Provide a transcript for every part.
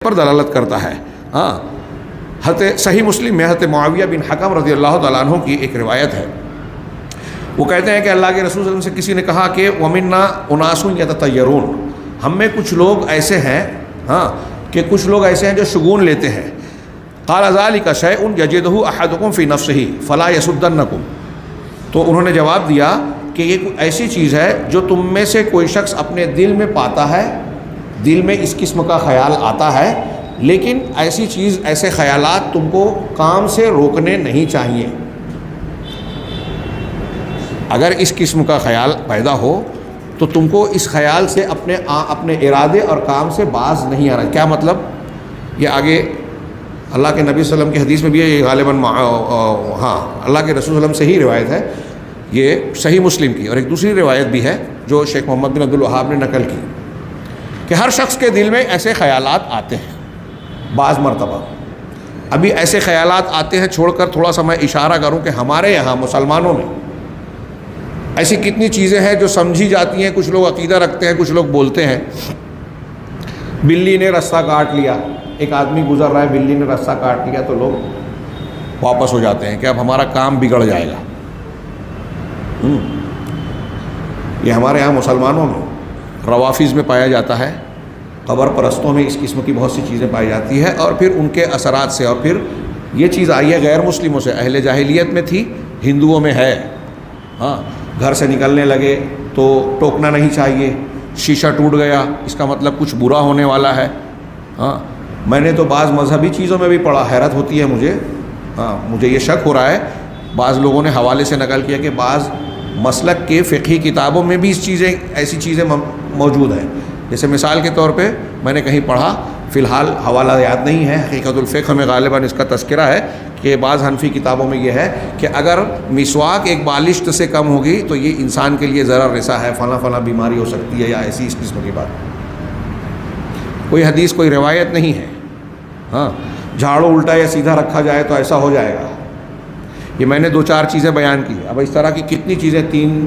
پر دلالت کرتا ہے. ہاں، حضرت صحیح مسلم میں حضرت معاویہ بن حکم رضی اللہ تعالیٰ عنہ کی ایک روایت ہے. وہ کہتے ہیں کہ اللہ کے رسول صلی اللہ علیہ وسلم سے کسی نے کہا کہ وَمِنَّا أُنَاسٌ يَتَطَيَّرُونَ، ہم میں کچھ لوگ ایسے ہیں، ہاں، کہ کچھ لوگ ایسے ہیں جو شگون لیتے ہیں. قال ذلك شيء يجده احدكم في نفسه فلا يصدنكم، تو انہوں نے جواب دیا کہ یہ کوئی ایسی چیز ہے جو تم میں سے کوئی شخص اپنے دل میں پاتا ہے، دل میں اس قسم کا خیال آتا ہے، لیکن ایسی چیز، ایسے خیالات تم کو کام سے روکنے نہیں چاہیے. اگر اس قسم کا خیال پیدا ہو تو تم کو اس خیال سے اپنے ارادے اور کام سے باز نہیں آنا. کیا مطلب؟ یہ آگے اللہ کے نبی صلی اللہ علیہ وسلم کی حدیث میں بھی ہے، یہ غالباً ہاں اللہ کے رسول صلی اللہ علیہ وسلم سے ہی روایت ہے، یہ صحیح مسلم کی. اور ایک دوسری روایت بھی ہے جو شیخ محمد بن عبد الوہاب نے نقل کی کہ ہر شخص کے دل میں ایسے خیالات آتے ہیں بعض مرتبہ. ابھی ایسے خیالات آتے ہیں چھوڑ کر تھوڑا سا میں اشارہ کروں کہ ہمارے یہاں مسلمانوں میں ایسی کتنی چیزیں ہیں جو سمجھی جاتی ہیں. کچھ لوگ عقیدہ رکھتے ہیں، کچھ لوگ بولتے ہیں بلی نے رستہ کاٹ لیا، ایک آدمی گزر رہا ہے، بلی نے رستہ کاٹ لیا، تو لوگ واپس ہو جاتے ہیں کہ اب ہمارا کام بگڑ جائے گا. یہ ہمارے یہاں مسلمانوں میں روافظ میں پایا جاتا ہے، قبر پرستوں میں اس قسم کی بہت سی چیزیں پائی جاتی ہے، اور پھر ان کے اثرات سے. اور پھر یہ چیز آئی ہے غیر مسلموں سے، اہل جاہلیت میں تھی، ہندوؤں میں ہے. ہاں، گھر سے نکلنے لگے تو ٹوکنا نہیں چاہیے، شیشہ ٹوٹ گیا اس کا مطلب کچھ برا ہونے والا ہے. ہاں، میں نے تو بعض مذہبی چیزوں میں بھی پڑھا، حیرت ہوتی ہے مجھے. ہاں، مجھے یہ شک ہو رہا ہے، بعض لوگوں نے حوالے سے نقل کیا کہ بعض مسلک کے فقہی کتابوں میں بھی ایسی چیزیں موجود ہیں. جیسے مثال کے طور پہ میں نے کہیں پڑھا، فی الحال حوالہ یاد نہیں ہے، حقیقت الفقہ میں غالباً اس کا تذکرہ ہے کہ بعض حنفی کتابوں میں یہ ہے کہ اگر مسواک ایک بالشت سے کم ہوگی تو یہ انسان کے لیے ضرر رسا ہے، فلاں فلاں بیماری ہو سکتی ہے، یا ایسی اس قسم کی بات. کوئی حدیث، کوئی روایت نہیں ہے. ہاں، جھاڑو الٹا یا سیدھا رکھا جائے تو ایسا ہو جائے گا. یہ میں نے 2-4 چیزیں بیان کی. اب اس طرح کی کتنی چیزیں، تین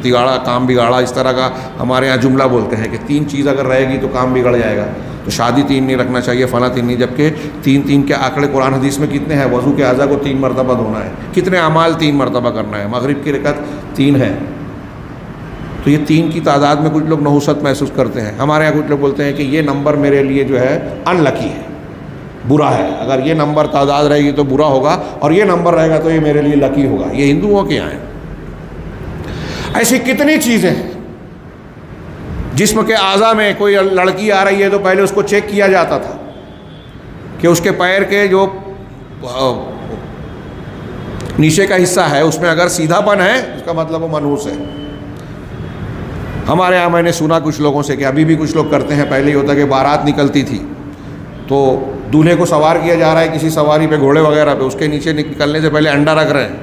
تگاڑا کام بگاڑا، اس طرح کا ہمارے یہاں جملہ بولتے ہیں کہ 3 چیز اگر رہے گی تو کام بگڑ جائے گا. تو شادی 3 نہیں رکھنا چاہیے، فلاں 3 نہیں، جبکہ 3 کے آنکڑے قرآن حدیث میں کتنے ہیں؟ وضو کے اعضاء کو 3 مرتبہ دھونا ہے، کتنے اعمال 3 مرتبہ کرنا ہے، مغرب کی رکعت 3 ہے. تو یہ 3 کی تعداد میں کچھ لوگ نحوست محسوس کرتے ہیں. ہمارے یہاں کچھ لوگ بولتے ہیں کہ یہ نمبر میرے لیے جو ہے ان لکی ہے، برا ہے، اگر یہ نمبر تعداد رہے گی تو برا ہوگا، اور یہ نمبر رہے گا تو یہ میرے لیے لکی ہوگا. یہ ہندوؤں کے یہاں ہے. ایسی کتنی چیزیں ہیں. جسم کے اعضاء میں کوئی لڑکی آ رہی ہے تو پہلے اس کو چیک کیا جاتا تھا کہ اس کے پیر کے جو نیچے کا حصہ ہے اس میں اگر سیدھا پن ہے اس کا مطلب وہ منحوس ہے. ہمارے یہاں میں نے سنا کچھ لوگوں سے کہ ابھی بھی کچھ لوگ کرتے ہیں. پہلے ہی ہوتا کہ بارات نکلتی تھی تو دولہے کو سوار کیا جا رہا ہے کسی سواری پہ، گھوڑے وغیرہ پہ، اس کے نیچے نکلنے سے پہلے انڈا رکھ رہے ہیں.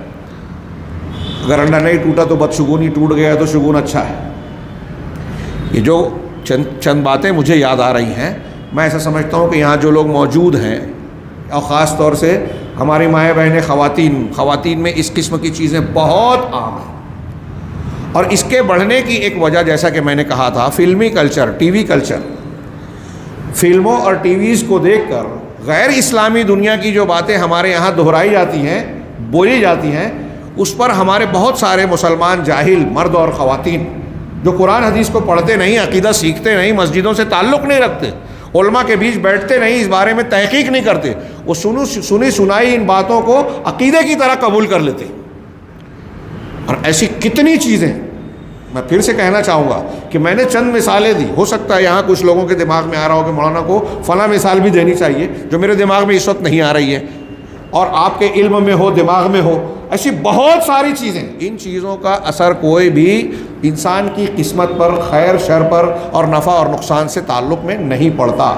اگر انڈا نہیں ٹوٹا تو بدشگونی، ٹوٹ گیا تو شگون اچھا ہے. یہ جو چند باتیں مجھے یاد آ رہی ہیں، میں ایسا سمجھتا ہوں کہ یہاں جو لوگ موجود ہیں، اور خاص طور سے ہماری مائیں بہنیں خواتین میں اس قسم کی چیزیں بہت عام ہیں. اور اس کے بڑھنے کی ایک وجہ، جیسا کہ میں نے کہا تھا، فلمی کلچر، ٹی وی کلچر. فلموں اور ٹی ویز کو دیکھ کر غیر اسلامی دنیا کی جو باتیں ہمارے یہاں دہرائی جاتی ہیں، بولی جاتی ہیں، اس پر ہمارے بہت سارے مسلمان جاہل مرد اور خواتین جو قرآن حدیث کو پڑھتے نہیں، عقیدہ سیکھتے نہیں، مسجدوں سے تعلق نہیں رکھتے، علماء کے بیچ بیٹھتے نہیں، اس بارے میں تحقیق نہیں کرتے، وہ سنی سنائی ان باتوں کو عقیدے کی طرح قبول کر لیتے. اور ایسی کتنی چیزیں، میں پھر سے کہنا چاہوں گا کہ میں نے چند مثالیں دی. ہو سکتا ہے یہاں کچھ لوگوں کے دماغ میں آ رہا ہو کہ مولانا کو فلاں مثال بھی دینی چاہیے جو میرے دماغ میں اس وقت نہیں آ رہی ہے، اور آپ کے علم میں ہو، دماغ میں ہو. ایسی بہت ساری چیزیں، ان چیزوں کا اثر کوئی بھی انسان کی قسمت پر، خیر شر پر اور نفع اور نقصان سے تعلق میں نہیں پڑتا.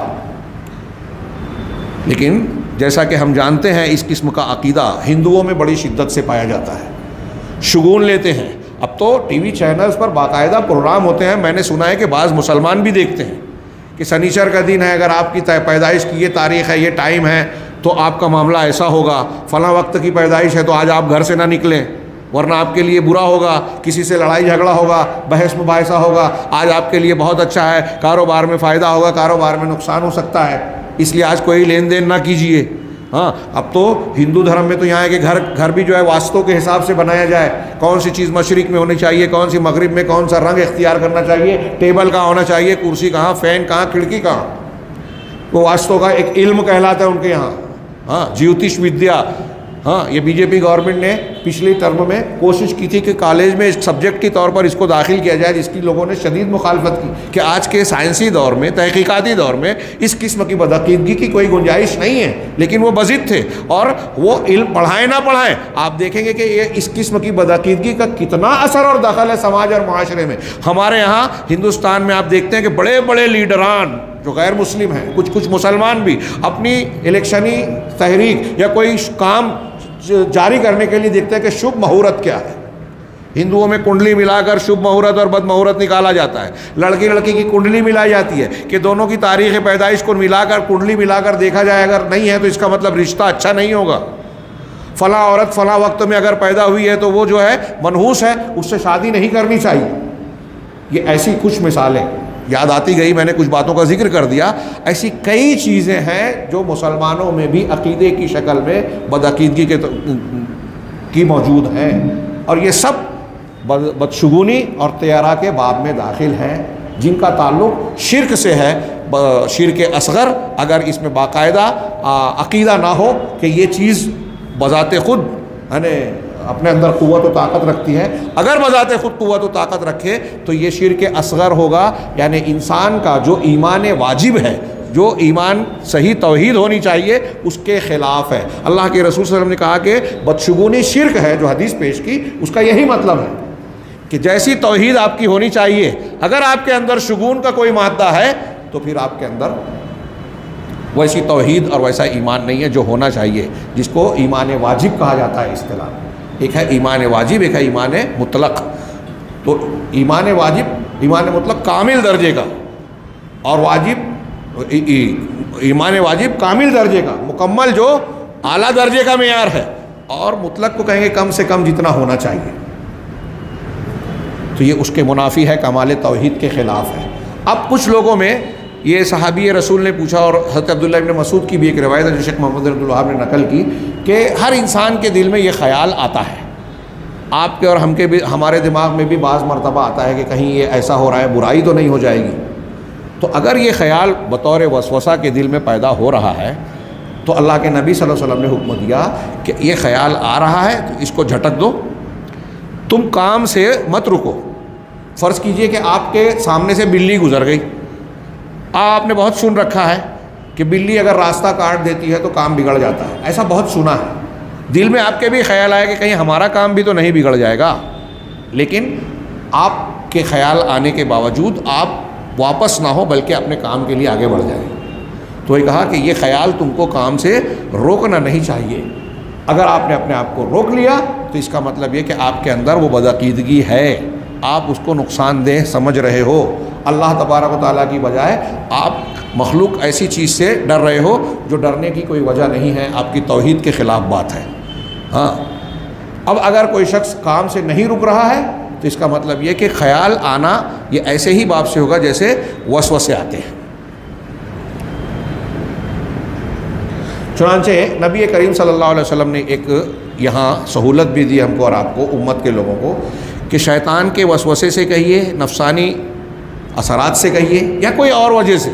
لیکن جیسا کہ ہم جانتے ہیں اس قسم کا عقیدہ ہندوؤں میں بڑی شدت سے پایا جاتا ہے. شگون لیتے ہیں. اب تو ٹی وی چینلز پر باقاعدہ پروگرام ہوتے ہیں، میں نے سنا ہے کہ بعض مسلمان بھی دیکھتے ہیں کہ سنیچر کا دن ہے، اگر آپ کی پیدائش کی یہ تاریخ ہے، یہ ٹائم ہے، تو آپ کا معاملہ ایسا ہوگا، فلاں وقت کی پیدائش ہے تو آج آپ گھر سے نہ نکلیں. ورنہ آپ کے لیے برا ہوگا، کسی سے لڑائی جھگڑا ہوگا، بحث مباحثہ ہوگا۔ آج آپ کے لیے بہت اچھا ہے، کاروبار میں فائدہ ہوگا، کاروبار میں نقصان ہو سکتا ہے، اس لیے آج کوئی لین دین نہ کیجیے۔ ہاں، اب تو ہندو دھرم میں تو یہاں ہے کہ گھر بھی جو ہے واسطوں کے حساب سے بنایا جائے، کون سی چیز مشرق میں ہونی چاہیے، کون سی مغرب میں، کون سا رنگ اختیار کرنا چاہیے، ٹیبل کہاں ہونا چاہیے، کرسی کہاں، فین کہاں، کھڑکی کہاں، وہ واسطوں کا ایک علم کہلاتا ہے ان کے یہاں۔ ہاں، جیوتش ودیا۔ ہاں، یہ بی جے پی گورنمنٹ نے پچھلی ٹرم میں کوشش کی تھی کہ کالج میں ایک سبجیکٹ کے طور پر اس کو داخل کیا جائے، جس کی لوگوں نے شدید مخالفت کی کہ آج کے سائنسی دور میں، تحقیقاتی دور میں اس قسم کی بدعقیدگی کی کوئی گنجائش نہیں ہے، لیکن وہ بضد تھے، اور وہ علم پڑھائیں نہ پڑھائیں، آپ دیکھیں گے کہ یہ اس قسم کی بدعقیدگی کا کتنا اثر اور دخل ہے سماج اور معاشرے میں۔ ہمارے یہاں ہندوستان میں آپ دیکھتے ہیں کہ بڑے بڑے لیڈران جو غیر مسلم ہیں، کچھ مسلمان بھی، اپنی الیکشنی تحریک یا کوئی کام جاری کرنے کے لیے دیکھتے ہیں کہ شبھ مہورت کیا ہے۔ ہندوؤں میں کنڈلی ملا کر شبھ مہورت اور بد مہورت نکالا جاتا ہے، لڑکی کی کنڈلی ملائی جاتی ہے کہ دونوں کی تاریخ پیدائش کو ملا کر، کنڈلی ملا کر دیکھا جائے، اگر نہیں ہے تو اس کا مطلب رشتہ اچھا نہیں ہوگا، فلاں عورت فلاں وقت میں اگر پیدا ہوئی ہے تو وہ جو ہے منحوس ہے، اس سے شادی نہیں کرنی چاہیے۔ یہ ایسی کچھ مثالیں یاد آتی گئی، میں نے کچھ باتوں کا ذکر کر دیا۔ ایسی کئی چیزیں ہیں جو مسلمانوں میں بھی عقیدے کی شکل میں بدعقیدگی کی موجود ہیں، اور یہ سب بدشگونی اور طیرہ کے باب میں داخل ہیں، جن کا تعلق شرک سے ہے، شرک اصغر۔ اگر اس میں باقاعدہ عقیدہ نہ ہو کہ یہ چیز بذات خود اپنے اندر قوت و طاقت رکھتی ہے، اگر بذات خود قوت و طاقت رکھے تو یہ شرک اصغر ہوگا، یعنی انسان کا جو ایمان واجب ہے، جو ایمان صحیح توحید ہونی چاہیے، اس کے خلاف ہے۔ اللہ کے رسول صلی اللہ علیہ وسلم نے کہا کہ بدشگونی شرک ہے، جو حدیث پیش کی، اس کا یہی مطلب ہے کہ جیسی توحید آپ کی ہونی چاہیے، اگر آپ کے اندر شگون کا کوئی مادہ ہے تو پھر آپ کے اندر ویسی توحید اور ویسا ایمان نہیں ہے جو ہونا چاہیے، جس کو ایمان واجب کہا جاتا ہے اصطلاح میں۔ ایک ہے ایمان واجب، ایک ہے ایمان مطلق۔ تو ایمان واجب، ایمان مطلق کامل درجے کا، اور واجب، ایمان واجب کامل درجے کا، مکمل جو اعلیٰ درجے کا معیار ہے، اور مطلق کو کہیں گے کم سے کم جتنا ہونا چاہیے، تو یہ اس کے منافی ہے، کمال توحید کے خلاف ہے۔ اب کچھ لوگوں میں یہ صحابی رسول نے پوچھا، اور حضرت عبداللہ ابن مسعود کی بھی ایک روایت ہے جو شیخ محمد بن عبد الوہاب نے نقل کی، کہ ہر انسان کے دل میں یہ خیال آتا ہے، آپ کے اور ہم کے بھی، ہمارے دماغ میں بھی بعض مرتبہ آتا ہے کہ کہیں یہ ایسا ہو رہا ہے، برائی تو نہیں ہو جائے گی۔ تو اگر یہ خیال بطور وسوسہ کے دل میں پیدا ہو رہا ہے تو اللہ کے نبی صلی اللہ علیہ وسلم نے حکم دیا کہ یہ خیال آ رہا ہے تو اس کو جھٹک دو، تم کام سے مت رکو۔ فرض کیجئے کہ آپ کے سامنے سے بلی گزر گئی، آپ نے بہت سن رکھا ہے کہ بلی اگر راستہ کاٹ دیتی ہے تو کام بگڑ جاتا ہے، ایسا بہت سنا ہے، دل میں آپ کے بھی خیال آیا کہ کہیں ہمارا کام بھی تو نہیں بگڑ جائے گا، لیکن آپ کے خیال آنے کے باوجود آپ واپس نہ ہو بلکہ اپنے کام کے لیے آگے بڑھ جائیں۔ تو یہ کہا کہ یہ خیال تم کو کام سے روکنا نہیں چاہیے، اگر آپ نے اپنے آپ کو روک لیا تو اس کا مطلب یہ کہ آپ کے اندر وہ بدعقیدگی ہے، آپ اس کو نقصان دہ سمجھ رہے ہو، اللہ تبارک و تعالیٰ کی بجائے آپ مخلوق ایسی چیز سے ڈر رہے ہو جو ڈرنے کی کوئی وجہ نہیں ہے، آپ کی توحید کے خلاف بات ہے۔ ہاں، اب اگر کوئی شخص کام سے نہیں رک رہا ہے تو اس کا مطلب یہ کہ خیال آنا یہ ایسے ہی باب سے ہوگا جیسے وسوسے آتے ہیں۔ چنانچہ نبی کریم صلی اللہ علیہ وسلم نے ایک یہاں سہولت بھی دی ہم کو اور آپ کو، امت کے لوگوں کو، کہ شیطان کے وسوسے سے کہیے، نفسانی اثرات سے کہیے، یا کوئی اور وجہ سے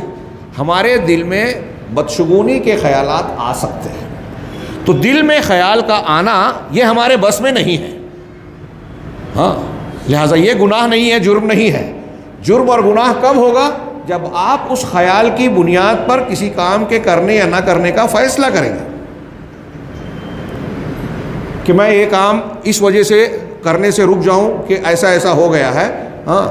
ہمارے دل میں بدشگونی کے خیالات آ سکتے ہیں، تو دل میں خیال کا آنا یہ ہمارے بس میں نہیں ہے۔ ہاں، لہٰذا یہ گناہ نہیں ہے، جرم نہیں ہے۔ جرم اور گناہ کب ہوگا؟ جب آپ اس خیال کی بنیاد پر کسی کام کے کرنے یا نہ کرنے کا فیصلہ کریں گے کہ میں یہ کام اس وجہ سے کرنے سے رک جاؤں کہ ایسا ایسا ہو گیا ہے، ہاں،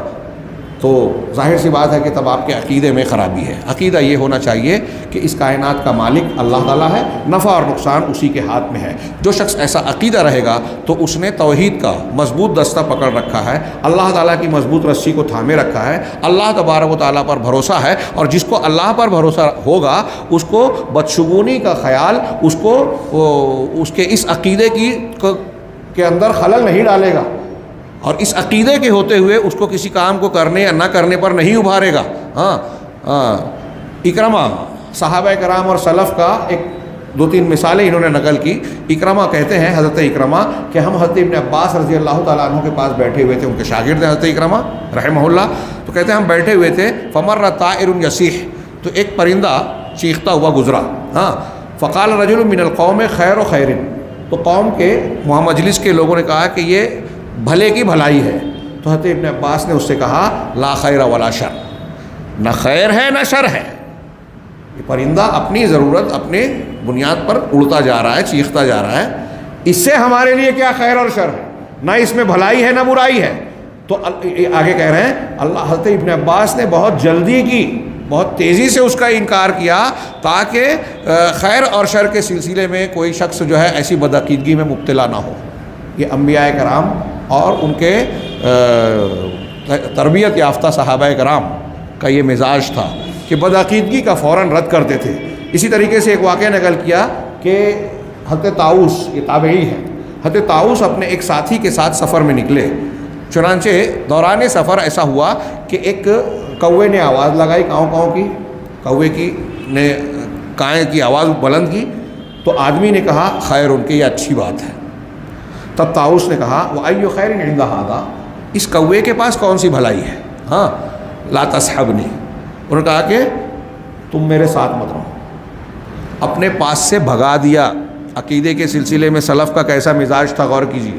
تو ظاہر سی بات ہے کہ تب آپ کے عقیدے میں خرابی ہے۔ عقیدہ یہ ہونا چاہیے کہ اس کائنات کا مالک اللہ تعالیٰ ہے، نفع اور نقصان اسی کے ہاتھ میں ہے۔ جو شخص ایسا عقیدہ رہے گا تو اس نے توحید کا مضبوط دستہ پکڑ رکھا ہے، اللہ تعالیٰ کی مضبوط رسی کو تھامے رکھا ہے، اللہ تبارک و تعالیٰ پر بھروسہ ہے، اور جس کو اللہ پر بھروسہ ہوگا اس کو بدشگونی کا خیال، اس کو اس کے اس عقیدے کی کے اندر خلل نہیں ڈالے گا، اور اس عقیدے کے ہوتے ہوئے اس کو کسی کام کو کرنے یا نہ کرنے پر نہیں ابھارے گا۔ اکرمہ صحابہ کرام اور سلف کا ایک دو تین مثالیں انہوں نے نقل کی۔ اکرمہ کہتے ہیں، حضرت اکرمہ، کہ ہم حضرت ابن عباس رضی اللہ تعالیٰ عنہ کے پاس بیٹھے ہوئے تھے، ان کے شاگرد ہیں حضرت اکرمہ رحمہ اللہ، تو کہتے ہیں ہم بیٹھے ہوئے تھے، فمر طائر یصیح، تو ایک پرندہ چیختا ہوا گزرا، فقال رجل من القوم خیر و خیر، تو قوم کے وہاں مجلس کے لوگوں نے کہا کہ یہ بھلے کی بھلائی ہے، تو حضرت ابن عباس نے اس سے کہا لا خیر ولا شر، نہ خیر ہے نہ شر ہے، یہ پرندہ اپنی ضرورت اپنے بنیاد پر اڑتا جا رہا ہے، چیختا جا رہا ہے، اس سے ہمارے لیے کیا خیر اور شر ہے، نہ اس میں بھلائی ہے نہ برائی ہے۔ تو آگے کہہ رہے ہیں اللہ، حضرت ابن عباس نے بہت جلدی کی، بہت تیزی سے اس کا انکار کیا تاکہ خیر اور شر کے سلسلے میں کوئی شخص جو ہے ایسی بدعقیدگی میں مبتلا نہ ہو۔ یہ انبیاء کرام اور ان کے تربیت یافتہ صحابہ کرام کا یہ مزاج تھا کہ بدعقیدگی کا فوراً رد کرتے تھے۔ اسی طریقے سے ایک واقعہ نقل کیا کہ حضرت طاؤس، یہ تابعی ہے، حضرت طاؤس اپنے ایک ساتھی کے ساتھ سفر میں نکلے، چنانچہ دوران سفر ایسا ہوا کہ ایک کوے نے آواز لگائی، کاؤں کاؤں کی، کوے کی نے کائیں کی آواز بلند کی، تو آدمی نے کہا خیر، ان کی یہ اچھی بات ہے۔ تب طاؤس نے کہا وَأَيُّ خَيْرٍ عِندَ هَذَا، اس کوے کے پاس کون سی بھلائی ہے، لا تصحبنی، انہوں نے کہا کہ تم میرے ساتھ مت رہو، اپنے پاس سے بھگا دیا۔ عقیدے کے سلسلے میں سلف کا کیسا مزاج تھا، غور کیجیے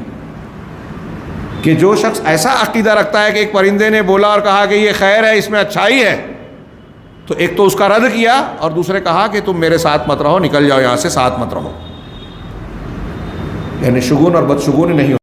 کہ جو شخص ایسا عقیدہ رکھتا ہے کہ ایک پرندے نے بولا اور کہا کہ یہ خیر ہے، اس میں اچھائی ہے، تو ایک تو اس کا رد کیا اور دوسرے کہا کہ تم میرے ساتھ مت رہو، نکل جاؤ یہاں سے، ساتھ مت رہو، یعنی شگون اور بدشگونی نہیں